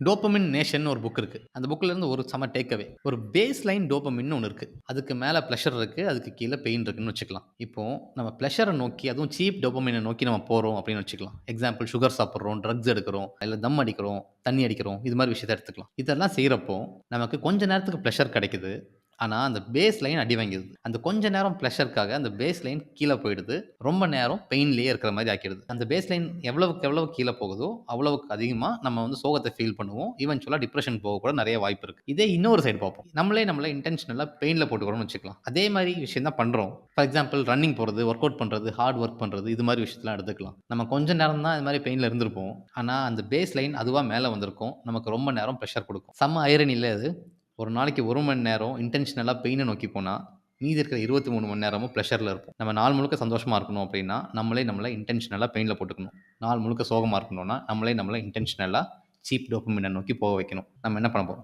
Dopamine நேஷன்னு ஒரு book இருக்கு. அந்த புக்ல இருந்து ஒரு செம டேக் அவே. ஒரு பேஸ் லைன் டோபமைன்னு ஒண்ணு இருக்கு. அதுக்கு மேல பிளஷர் இருக்கு. அதுக்கு கீழ பெயின் இருக்குன்னு வச்சுக்கலாம். இப்போ நம்ம பிளஷர நோக்கி அதுவும் சீப் டோபமைன நோக்கி நம்ம போறோம் அப்படின்னு வச்சுக்கலாம். எக்ஸாம்பிள் சுகர் சாப்பிடுறோம், ட்ரக்ஸ் எடுக்கிறோம், இல்ல தம் அடிக்கிறோம், தண்ணி அடிக்கிறோம். இது மாரி விஷயத்த எடுத்துக்கலாம். இதெல்லாம் செய்றப்போ நமக்கு கொஞ்ச நேரத்துக்கு பிளஷர் கிடைக்குது. ஆனா, அந்த பேஸ் லைன் அடி வாங்கிருது. அந்த கொஞ்ச நேரம் பிளஷர்க்காக அந்த பேஸ் லைன் கீழ போயிடுது. ரொம்ப நேரம் பெயின்லேயே இருக்கிற மாரி ஆக்கிடுது. அந்த பேஸ் லைன் எவ்வளவுக்கு எவ்வளவு கீழ போகுதோ, அவ்வளவுக்கு அதிகமா நம்ம வந்து சோகத்த ஃபீல் பண்ணுவோம். ஈவென்ச்சுவலா டிப்ரஷன் போக கூட நெறைய வாய்ப்பு இருக்கு. இதே இன்னொரு சைடு பார்ப்போம். நம்மளே நம்மள இன்டென்ஷனலா பெயின்ல போட்டுக்கிறோம்னு வச்சுக்கலாம். அதே மாரி விஷயம் தான் பண்றோம். ஃபார் எக்ஸாம்பிள் ரன்னிங் போறது, ஒர்க் அவுட் பண்றது, ஹார்ட் ஒர்க் பண்றது, இது மாரி விஷயத்தலாம் எடுத்துக்கலாம். நம்ம கொஞ்ச நேரம் தான் இது மாரி பெயின்ல இருந்திருப்போம். ஆனா, அந்த பேஸ் லைன் அதுவா மேல வந்திருக்கும். நமக்கு ரொம்ப நேரம் பிரஷர் குடுக்கும். செம்ம ஐரனி இல்ல இது? ஒரு நாளைக்கு 1 மணி நேரம் இன்டென்ஷனலா பெயின நோக்கி போனா, மீதி இருக்கிற 23 மணி நேரமும் பிளஷர்ல இருப்போம். நம்ம நாள் முழுக்க சந்தோஷமா இருக்கணும் அப்டின்னா, நம்மளே நம்மள இன்டென்ஷனலா பெயின்ல போட்டுக்கணும். நாள் முழுக்க சோகமா இருக்கணும்னா, நம்மளே நம்மள இன்டென்ஷனலா சீப் டோபமைன நோக்கி போக வைக்கணும். நம்ம என்ன பண்ண போறோம்?